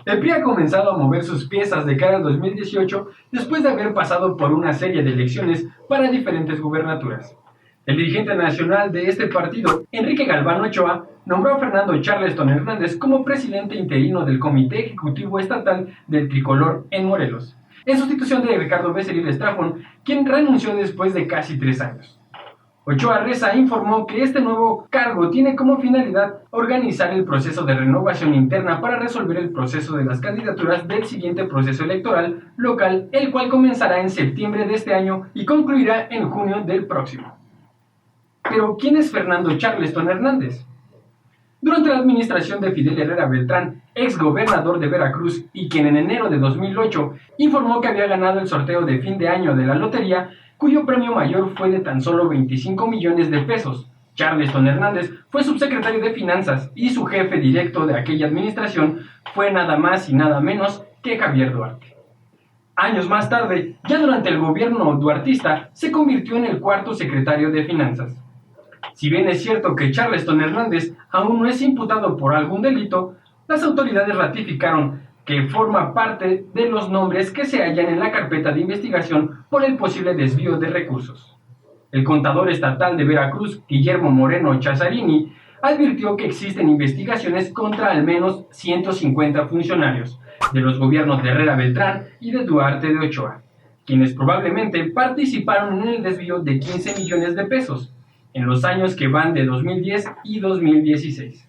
El PRI ha comenzado a mover sus piezas de cara al 2018 después de haber pasado por una serie de elecciones para diferentes gubernaturas. El dirigente nacional de este partido, Enrique Galván Ochoa, nombró a Fernando Charleston Hernández como presidente interino del Comité Ejecutivo Estatal del Tricolor en Morelos, en sustitución de Ricardo Becerril Estrafón, quien renunció después de casi 3 años. Ochoa Reza informó que este nuevo cargo tiene como finalidad organizar el proceso de renovación interna para resolver el proceso de las candidaturas del siguiente proceso electoral local, el cual comenzará en septiembre de este año y concluirá en junio del próximo. Pero, ¿quién es Fernando Charleston Hernández? Durante la administración de Fidel Herrera Beltrán, ex gobernador de Veracruz y quien en enero de 2008 informó que había ganado el sorteo de fin de año de la lotería, cuyo premio mayor fue de tan solo 25 millones de pesos. Charleston Hernández fue subsecretario de Finanzas y su jefe directo de aquella administración fue nada más y nada menos que Javier Duarte. Años más tarde, ya durante el gobierno duartista, se convirtió en el cuarto secretario de Finanzas. Si bien es cierto que Charleston Hernández aún no es imputado por algún delito, las autoridades ratificaron que forma parte de los nombres que se hallan en la carpeta de investigación por el posible desvío de recursos. El contador estatal de Veracruz, Guillermo Moreno Chazarini, advirtió que existen investigaciones contra al menos 150 funcionarios de los gobiernos de Herrera Beltrán y de Duarte de Ochoa, quienes probablemente participaron en el desvío de 15 millones de pesos en los años que van de 2010 y 2016.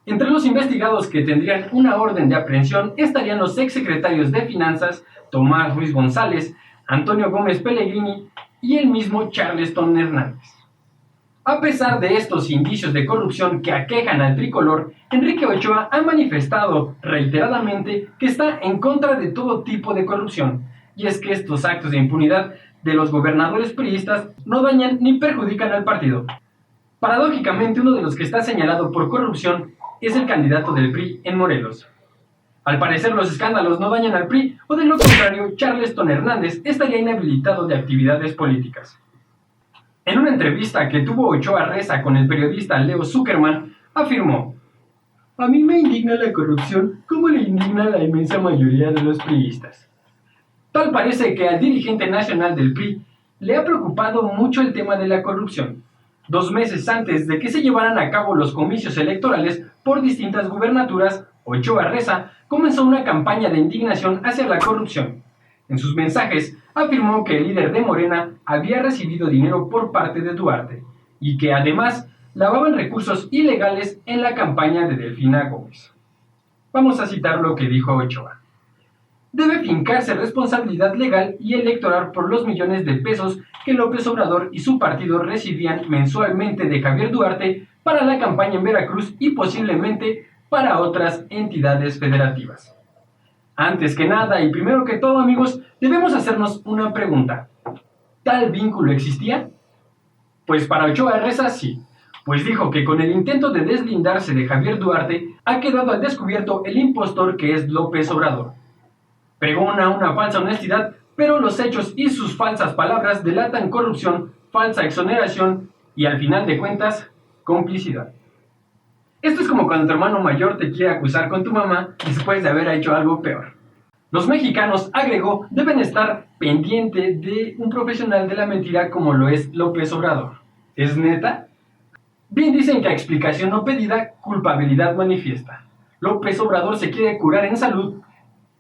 Entre los investigados que tendrían una orden de aprehensión estarían los exsecretarios de Finanzas Tomás Ruiz González, Antonio Gómez Pellegrini y el mismo Charleston Hernández. A pesar de estos indicios de corrupción que aquejan al tricolor, Enrique Ochoa ha manifestado reiteradamente que está en contra de todo tipo de corrupción, y es que estos actos de impunidad de los gobernadores priistas no dañan ni perjudican al partido. Paradójicamente, uno de los que está señalado por corrupción es el candidato del PRI en Morelos. Al parecer, los escándalos no dañan al PRI, o de lo contrario, Charleston Hernández estaría inhabilitado de actividades políticas. En una entrevista que tuvo Ochoa Reza con el periodista Leo Zuckerman, afirmó: "A mí me indigna la corrupción como le indigna a la inmensa mayoría de los priistas". Tal parece que al dirigente nacional del PRI le ha preocupado mucho el tema de la corrupción. 2 meses antes de que se llevaran a cabo los comicios electorales por distintas gubernaturas, Ochoa Reza comenzó una campaña de indignación hacia la corrupción. En sus mensajes afirmó que el líder de Morena había recibido dinero por parte de Duarte y que además lavaban recursos ilegales en la campaña de Delfina Gómez. Vamos a citar lo que dijo Ochoa. "Debe fincarse responsabilidad legal y electoral por los millones de pesos que López Obrador y su partido recibían mensualmente de Javier Duarte para la campaña en Veracruz y posiblemente para otras entidades federativas. Antes que nada y primero que todo, amigos, debemos hacernos una pregunta. ¿Tal vínculo existía? Pues para Ochoa Reza sí, pues dijo que con el intento de deslindarse de Javier Duarte ha quedado al descubierto el impostor que es López Obrador. Pregona una falsa honestidad, pero los hechos y sus falsas palabras delatan corrupción, falsa exoneración y, al final de cuentas, complicidad. Esto es como cuando tu hermano mayor te quiere acusar con tu mamá después de haber hecho algo peor. Los mexicanos, agregó, deben estar pendientes de un profesional de la mentira como lo es López Obrador. ¿Es neta? Bien dicen que a explicación no pedida, culpabilidad manifiesta. López Obrador se quiere curar en salud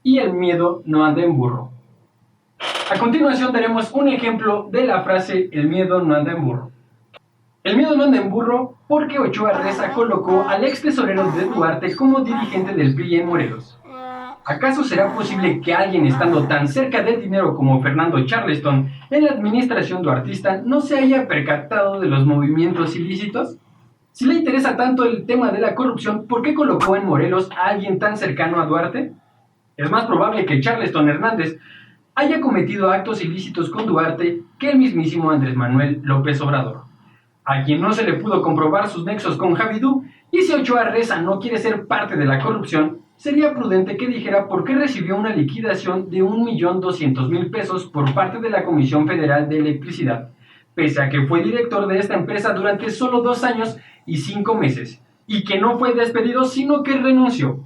y el miedo no anda en burro. A continuación tenemos un ejemplo de la frase "el miedo no anda en burro". El miedo no anda en burro porque Ochoa Reza colocó al ex tesorero de Duarte como dirigente del PRI en Morelos. ¿Acaso será posible que alguien estando tan cerca del dinero como Fernando Charleston en la administración duartista no se haya percatado de los movimientos ilícitos? Si le interesa tanto el tema de la corrupción, ¿por qué colocó en Morelos a alguien tan cercano a Duarte? Es más probable que Charleston Hernández haya cometido actos ilícitos con Duarte que el mismísimo Andrés Manuel López Obrador, a quien no se le pudo comprobar sus nexos con Javidú, y si Ochoa Reza no quiere ser parte de la corrupción, sería prudente que dijera por qué recibió una liquidación de 1.200.000 pesos por parte de la Comisión Federal de Electricidad, pese a que fue director de esta empresa durante solo 2 años y 5 meses, y que no fue despedido sino que renunció.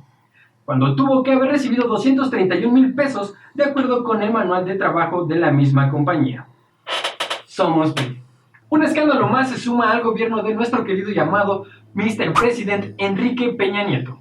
cuando tuvo que haber recibido 231,000 pesos de acuerdo con el manual de trabajo de la misma compañía. Somos PRI. Un escándalo más se suma al gobierno de nuestro querido llamado Mr. President Enrique Peña Nieto,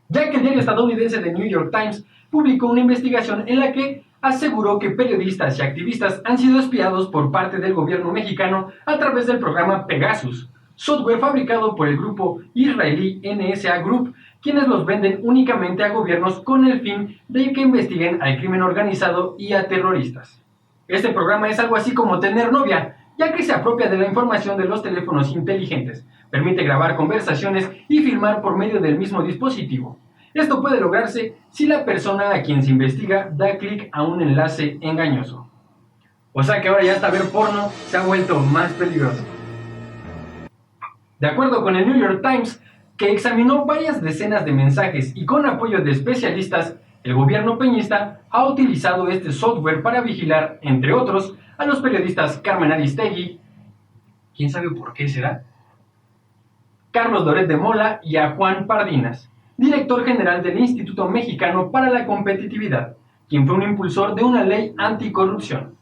ya que el diario estadounidense The New York Times publicó una investigación en la que aseguró que periodistas y activistas han sido espiados por parte del gobierno mexicano a través del programa Pegasus, software fabricado por el grupo israelí NSA Group, quienes los venden únicamente a gobiernos con el fin de que investiguen al crimen organizado y a terroristas. Este programa es algo así como tener novia, ya que se apropia de la información de los teléfonos inteligentes, permite grabar conversaciones y filmar por medio del mismo dispositivo. Esto puede lograrse si la persona a quien se investiga da clic a un enlace engañoso. O sea que ahora ya hasta ver porno se ha vuelto más peligroso. De acuerdo con el New York Times, que examinó varias decenas de mensajes y con apoyo de especialistas, el gobierno peñista ha utilizado este software para vigilar, entre otros, a los periodistas Carmen Aristegui, ¿quién sabe por qué será?, Carlos Loret de Mola y a Juan Pardinas, director general del Instituto Mexicano para la Competitividad, quien fue un impulsor de una ley anticorrupción.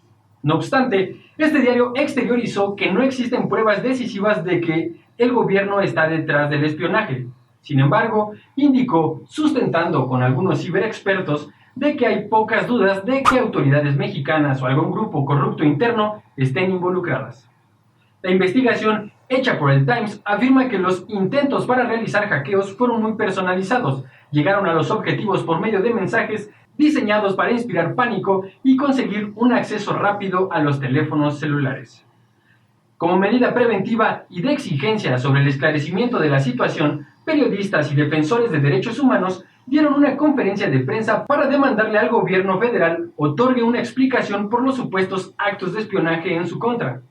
No obstante, este diario exteriorizó que no existen pruebas decisivas de que el gobierno está detrás del espionaje. Sin embargo, indicó, sustentando con algunos ciberexpertos, de que hay pocas dudas de que autoridades mexicanas o algún grupo corrupto interno estén involucradas. La investigación hecha por el Times afirma que los intentos para realizar hackeos fueron muy personalizados, llegaron a los objetivos por medio de mensajes diseñados para inspirar pánico y conseguir un acceso rápido a los teléfonos celulares. Como medida preventiva y de exigencia sobre el esclarecimiento de la situación, periodistas y defensores de derechos humanos dieron una conferencia de prensa para demandarle al gobierno federal otorgue una explicación por los supuestos actos de espionaje en su contra.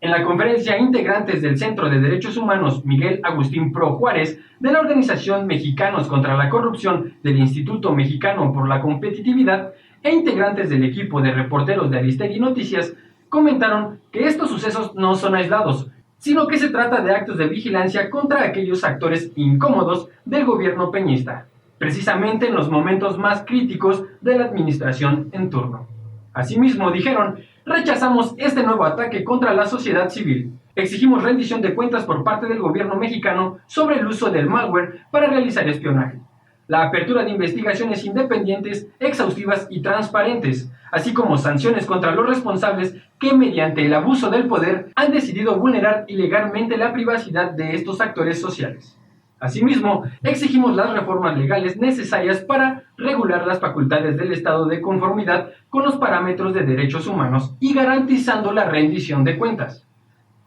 En la conferencia, integrantes del Centro de Derechos Humanos Miguel Agustín Pro Juárez, de la Organización Mexicanos contra la Corrupción del Instituto Mexicano por la Competitividad e integrantes del equipo de reporteros de Aristegui Noticias, comentaron que estos sucesos no son aislados, sino que se trata de actos de vigilancia contra aquellos actores incómodos del gobierno peñista, precisamente en los momentos más críticos de la administración en turno. Asimismo, dijeron, rechazamos este nuevo ataque contra la sociedad civil. Exigimos rendición de cuentas por parte del gobierno mexicano sobre el uso del malware para realizar espionaje. La apertura de investigaciones independientes, exhaustivas y transparentes, así como sanciones contra los responsables que mediante el abuso del poder han decidido vulnerar ilegalmente la privacidad de estos actores sociales. Asimismo, exigimos las reformas legales necesarias para regular las facultades del Estado de conformidad con los parámetros de derechos humanos y garantizando la rendición de cuentas.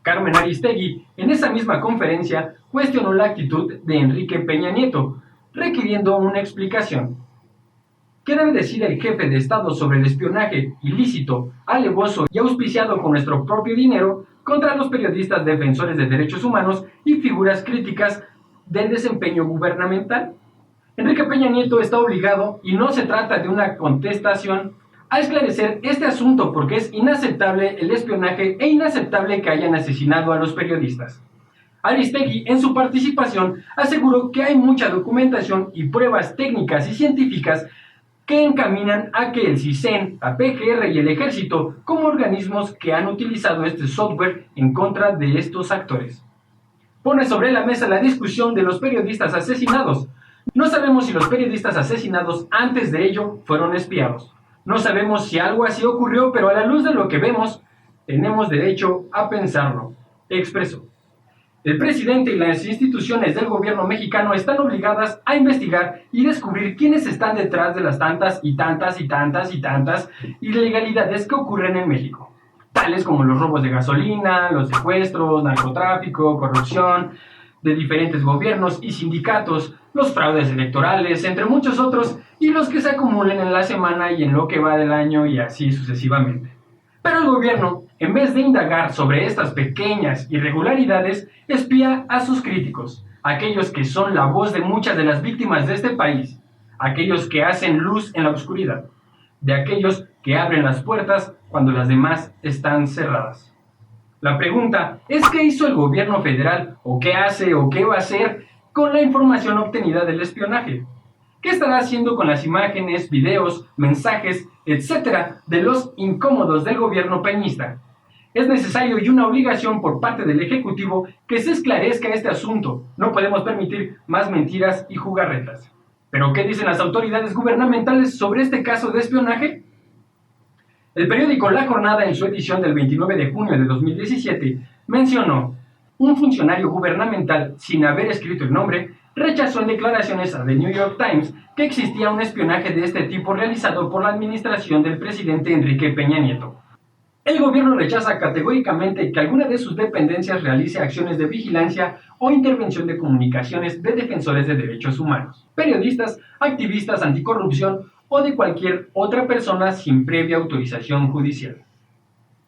Carmen Aristegui, en esa misma conferencia, cuestionó la actitud de Enrique Peña Nieto, requiriendo una explicación. ¿Qué debe decir el jefe de Estado sobre el espionaje ilícito, alevoso y auspiciado con nuestro propio dinero contra los periodistas defensores de derechos humanos y figuras críticas del desempeño gubernamental? Enrique Peña Nieto está obligado, y no se trata de una contestación, a esclarecer este asunto porque es inaceptable el espionaje e inaceptable que hayan asesinado a los periodistas. Aristegui, en su participación, aseguró que hay mucha documentación y pruebas técnicas y científicas que encaminan a que el CISEN, la PGR y el Ejército como organismos que han utilizado este software en contra de estos actores. Pone sobre la mesa la discusión de los periodistas asesinados. No sabemos si los periodistas asesinados antes de ello fueron espiados. No sabemos si algo así ocurrió, pero a la luz de lo que vemos, tenemos derecho a pensarlo, expresó. El presidente y las instituciones del gobierno mexicano están obligadas a investigar y descubrir quiénes están detrás de las tantas ilegalidades que ocurren en México, tales como los robos de gasolina, los secuestros, narcotráfico, corrupción de diferentes gobiernos y sindicatos, los fraudes electorales, entre muchos otros, y los que se acumulen en la semana y en lo que va del año y así sucesivamente. Pero el gobierno, en vez de indagar sobre estas pequeñas irregularidades, espía a sus críticos, aquellos que son la voz de muchas de las víctimas de este país, aquellos que hacen luz en la oscuridad, de aquellos que abren las puertas cuando las demás están cerradas. La pregunta es ¿qué hizo el gobierno federal o qué hace o qué va a hacer con la información obtenida del espionaje? ¿Qué estará haciendo con las imágenes, videos, mensajes, etcétera, de los incómodos del gobierno peñista? Es necesario y una obligación por parte del Ejecutivo que se esclarezca este asunto. No podemos permitir más mentiras y jugarretas. ¿Pero qué dicen las autoridades gubernamentales sobre este caso de espionaje? El periódico La Jornada, en su edición del 29 de junio de 2017, mencionó: un funcionario gubernamental, sin haber escrito el nombre, rechazó en declaraciones a The New York Times que existía un espionaje de este tipo realizado por la administración del presidente Enrique Peña Nieto. El gobierno rechaza categóricamente que alguna de sus dependencias realice acciones de vigilancia o intervención de comunicaciones de defensores de derechos humanos, periodistas, activistas anticorrupción o de cualquier otra persona sin previa autorización judicial.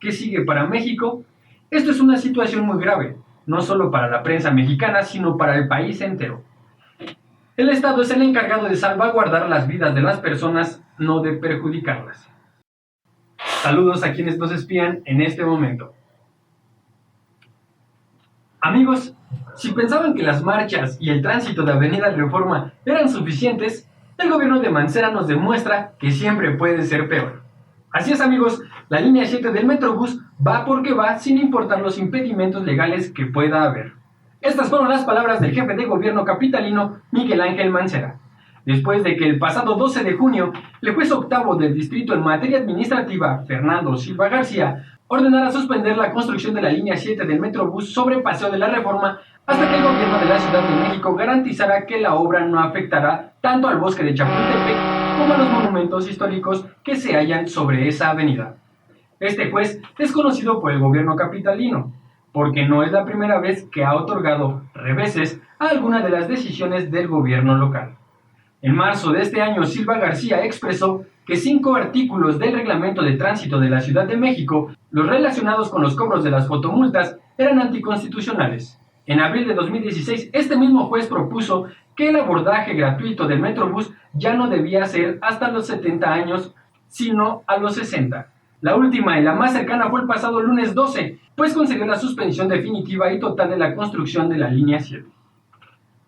¿Qué sigue para México? Esto es una situación muy grave, no solo para la prensa mexicana, sino para el país entero. El Estado es el encargado de salvaguardar las vidas de las personas, no de perjudicarlas. Saludos a quienes nos espían en este momento. Amigos, si pensaban que las marchas y el tránsito de Avenida Reforma eran suficientes, el gobierno de Mancera nos demuestra que siempre puede ser peor. Así es, amigos, la línea 7 del Metrobús va porque va sin importar los impedimentos legales que pueda haber. Estas fueron las palabras del jefe de gobierno capitalino, Miguel Ángel Mancera, después de que el pasado 12 de junio, el juez octavo del distrito en materia administrativa, Fernando Silva García, ordenara suspender la construcción de la línea 7 del Metrobús sobre Paseo de la Reforma hasta que el gobierno de la Ciudad de México garantizara que la obra no afectará tanto al bosque de Chapultepec como a los monumentos históricos que se hallan sobre esa avenida. Este juez es conocido por el gobierno capitalino, porque no es la primera vez que ha otorgado reveses a alguna de las decisiones del gobierno local. En marzo de este año, Silva García expresó que 5 artículos del Reglamento de Tránsito de la Ciudad de México, los relacionados con los cobros de las fotomultas, eran anticonstitucionales. En abril de 2016, este mismo juez propuso que el abordaje gratuito del Metrobús ya no debía ser hasta los 70 años, sino a los 60. La última y la más cercana fue el pasado lunes 12, pues concedió la suspensión definitiva y total de la construcción de la línea 7.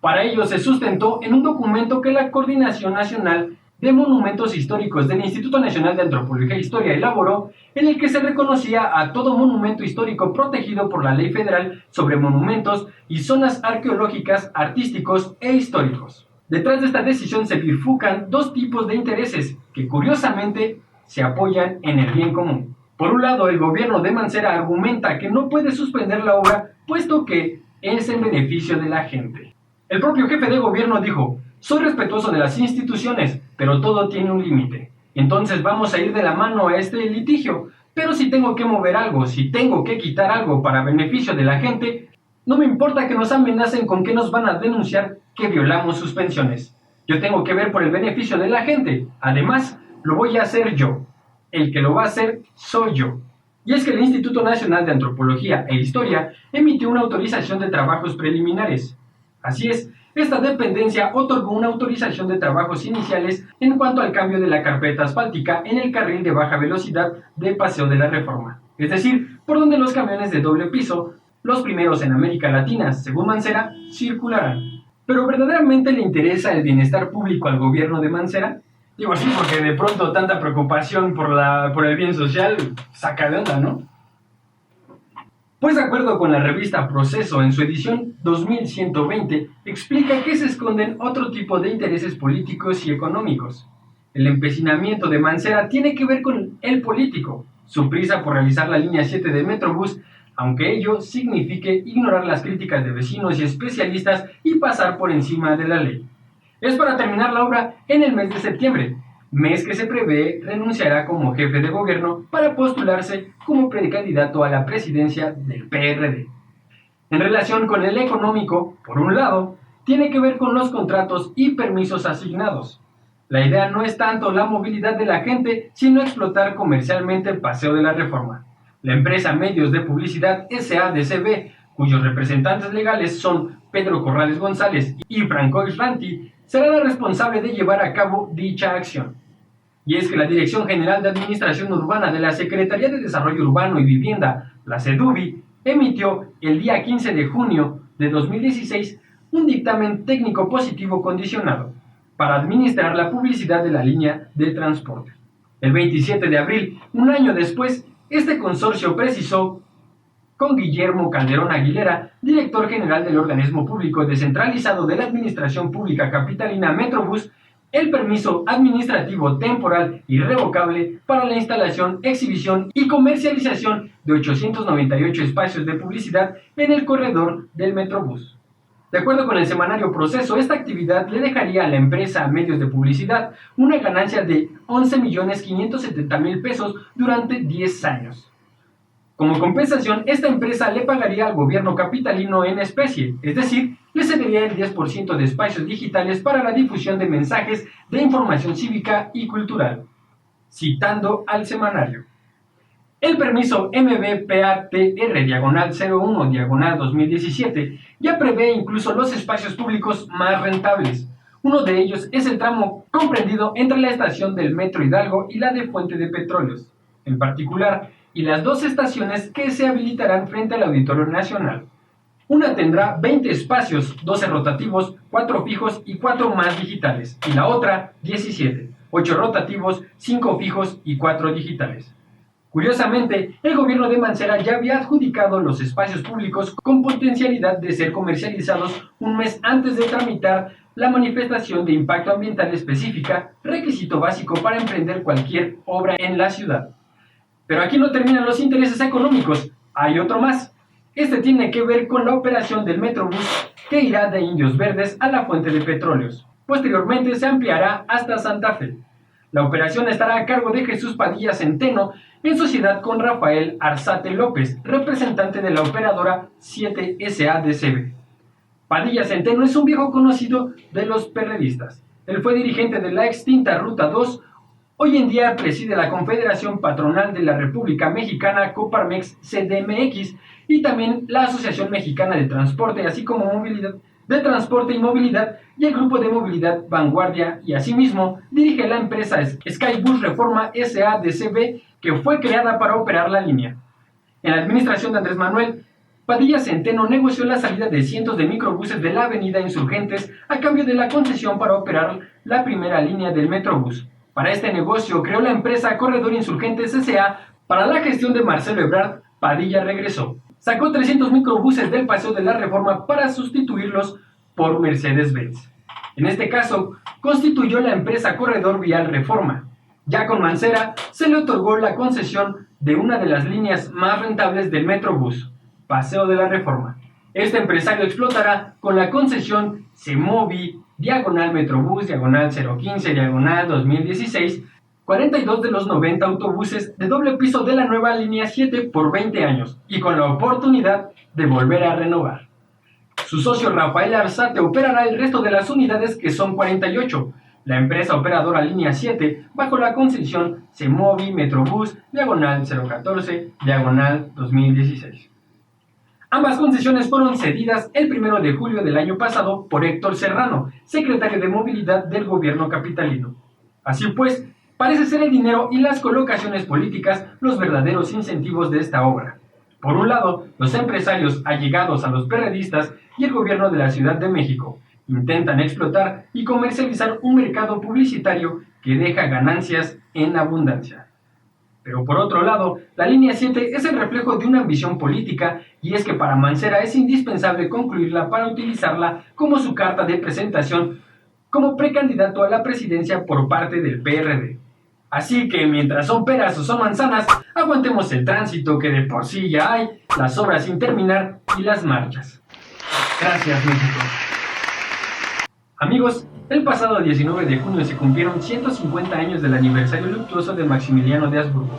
Para ello se sustentó en un documento que la Coordinación Nacional de Monumentos Históricos del Instituto Nacional de Antropología e Historia elaboró, en el que se reconocía a todo monumento histórico protegido por la Ley Federal sobre Monumentos y Zonas Arqueológicas, Artísticos e Históricos. Detrás de esta decisión se bifurcan 2 tipos de intereses que curiosamente se apoyan en el bien común. Por un lado, el gobierno de Mancera argumenta que no puede suspender la obra puesto que es en beneficio de la gente. El propio jefe de gobierno dijo: soy respetuoso de las instituciones, pero todo tiene un límite. Entonces vamos a ir de la mano a este litigio. Pero si tengo que mover algo, si tengo que quitar algo para beneficio de la gente, no me importa que nos amenacen con que nos van a denunciar que violamos sus pensiones. Yo tengo que ver por el beneficio de la gente. Además, lo voy a hacer yo. El que lo va a hacer soy yo. Y es que el Instituto Nacional de Antropología e Historia emitió una autorización de trabajos preliminares. Así es, esta dependencia otorgó una autorización de trabajos iniciales en cuanto al cambio de la carpeta asfáltica en el carril de baja velocidad de Paseo de la Reforma, es decir, por donde los camiones de doble piso, los primeros en América Latina, según Mancera, circularán. ¿Pero verdaderamente le interesa el bienestar público al gobierno de Mancera? Digo así porque de pronto tanta preocupación por el bien social saca de onda, ¿no? Pues de acuerdo con la revista Proceso, en su edición 2120, explica que se esconden otro tipo de intereses políticos y económicos. El empecinamiento de Mancera tiene que ver con el político, su prisa por realizar la línea 7 del Metrobús, aunque ello signifique ignorar las críticas de vecinos y especialistas y pasar por encima de la ley. Es para terminar la obra en el mes de septiembre, mes que se prevé renunciará como jefe de gobierno para postularse como precandidato a la presidencia del PRD. En relación con el económico, por un lado, tiene que ver con los contratos y permisos asignados. La idea no es tanto la movilidad de la gente, sino explotar comercialmente el Paseo de la Reforma. La empresa Medios de Publicidad SADCB, cuyos representantes legales son Pedro Corrales González y Francois Ranti, será la responsable de llevar a cabo dicha acción. Y es que la Dirección General de Administración Urbana de la Secretaría de Desarrollo Urbano y Vivienda, la SEDUVI, emitió el día 15 de junio de 2016 un dictamen técnico positivo condicionado. para administrar la publicidad de la línea de transporte. El 27 de abril, un año después, este consorcio precisó con Guillermo Calderón Aguilera, director general del organismo público descentralizado de la Administración Pública Capitalina Metrobús, el permiso administrativo temporal y revocable para la instalación, exhibición y comercialización de 898 espacios de publicidad en el corredor del Metrobús. De acuerdo con el semanario Proceso, esta actividad le dejaría a la empresa Medios de Publicidad una ganancia de 11.570.000 pesos durante 10 años. Como compensación, esta empresa le pagaría al gobierno capitalino en especie, es decir, le cedería el 10% de espacios digitales para la difusión de mensajes de información cívica y cultural. Citando al semanario. El permiso MBPATR-01-2017 ya prevé incluso los espacios públicos más rentables. Uno de ellos es el tramo comprendido entre la estación del Metro Hidalgo y la de Fuente de Petróleos, en particular, y las dos estaciones que se habilitarán frente al Auditorio Nacional. Una tendrá 20 espacios, 12 rotativos, 4 fijos y 4 más digitales, y la otra 17, 8 rotativos, 5 fijos y 4 digitales. Curiosamente, el gobierno de Mancera ya había adjudicado los espacios públicos con potencialidad de ser comercializados un mes antes de tramitar la manifestación de impacto ambiental específica, requisito básico para emprender cualquier obra en la ciudad. Pero aquí no terminan los intereses económicos, hay otro más. Este tiene que ver con la operación del Metrobús que irá de Indios Verdes a la Fuente de Petróleos. Posteriormente se ampliará hasta Santa Fe. La operación estará a cargo de Jesús Padilla Centeno, en sociedad con Rafael Arzate López, representante de la operadora 7 SADCB. Padilla Centeno es un viejo conocido de los perredistas. Él fue dirigente de la extinta Ruta 2, hoy en día preside la Confederación Patronal de la República Mexicana Coparmex CDMX y también la Asociación Mexicana de Transporte, así como Movilidad de Transporte y Movilidad y el Grupo de Movilidad Vanguardia, y asimismo dirige la empresa Skybus Reforma SADCB, que fue creada para operar la línea. En la administración de Andrés Manuel, Padilla Centeno negoció la salida de cientos de microbuses de la avenida Insurgentes a cambio de la concesión para operar la primera línea del Metrobús. Para este negocio creó la empresa Corredor Insurgentes S.A. Para la gestión de Marcelo Ebrard, Padilla regresó. Sacó 300 microbuses del Paseo de la Reforma para sustituirlos por Mercedes-Benz. En este caso, constituyó la empresa Corredor Vial Reforma. Ya con Mancera, se le otorgó la concesión de una de las líneas más rentables del Metrobús, Paseo de la Reforma. Este empresario explotará con la concesión Semovi, diagonal Metrobús, diagonal 015, diagonal 2016, 42 de los 90 autobuses de doble piso de la nueva línea 7 por 20 años y con la oportunidad de volver a renovar. Su socio Rafael Arzate operará el resto de las unidades, que son 48. La empresa operadora línea 7 bajo la concesión Semovi Metrobús, diagonal 014, diagonal 2016. Ambas concesiones fueron cedidas el 1 de julio del año pasado por Héctor Serrano, secretario de Movilidad del gobierno capitalino. Así pues, parece ser el dinero y las colocaciones políticas los verdaderos incentivos de esta obra. Por un lado, los empresarios allegados a los perredistas y el gobierno de la Ciudad de México intentan explotar y comercializar un mercado publicitario que deja ganancias en abundancia. Pero por otro lado, la línea 7 es el reflejo de una ambición política, y es que para Mancera es indispensable concluirla para utilizarla como su carta de presentación como precandidato a la presidencia por parte del PRD. Así que mientras son peras o son manzanas, aguantemos el tránsito que de por sí ya hay, las obras sin terminar y las marchas. Gracias, México. Amigos, el pasado 19 de junio se cumplieron 150 años del aniversario luctuoso de Maximiliano de Habsburgo.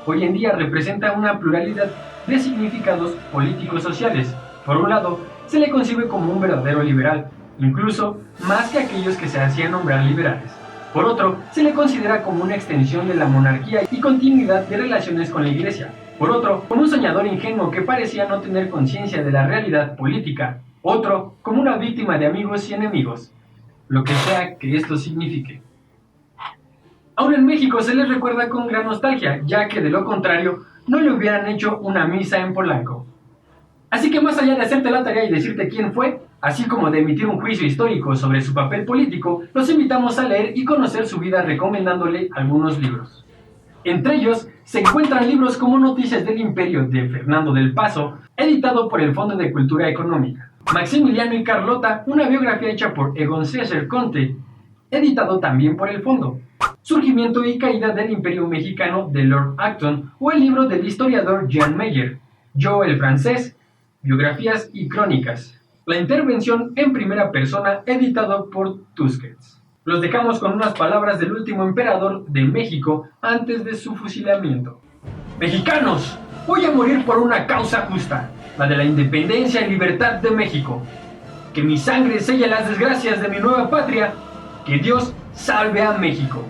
Hoy en día representa una pluralidad de significados políticos sociales. Por un lado, se le concibe como un verdadero liberal, incluso más que aquellos que se hacían nombrar liberales. Por otro, se le considera como una extensión de la monarquía y continuidad de relaciones con la Iglesia. Por otro, como un soñador ingenuo que parecía no tener conciencia de la realidad política. Otro, como una víctima de amigos y enemigos, lo que sea que esto signifique. Aún en México se les recuerda con gran nostalgia, ya que de lo contrario no le hubieran hecho una misa en Polanco. Así que más allá de hacerte la tarea y decirte quién fue, así como de emitir un juicio histórico sobre su papel político, los invitamos a leer y conocer su vida recomendándole algunos libros. Entre ellos se encuentran libros como Noticias del Imperio de Fernando del Paso, editado por el Fondo de Cultura Económica; Maximiliano y Carlota, una biografía hecha por Egon César Conte, editado también por el Fondo; Surgimiento y caída del Imperio Mexicano de Lord Acton, o el libro del historiador Jean Meyer, Yo el francés, biografías y crónicas; La intervención en primera persona, editado por Tusquets. Los dejamos con unas palabras del último emperador de México antes de su fusilamiento. Mexicanos, voy a morir por una causa justa, la de la independencia y libertad de México. Que mi sangre selle las desgracias de mi nueva patria. Que Dios salve a México.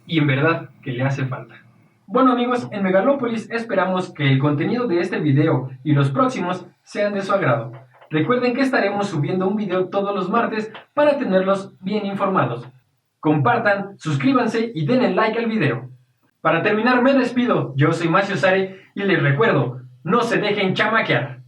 Y en verdad que le hace falta. Bueno amigos, en Megalópolis esperamos que el contenido de este video y los próximos sean de su agrado. Recuerden que estaremos subiendo un video todos los martes para tenerlos bien informados. Compartan, suscríbanse y denle like al video. Para terminar me despido, yo soy Macio Sare y les recuerdo, no se dejen chamaquear.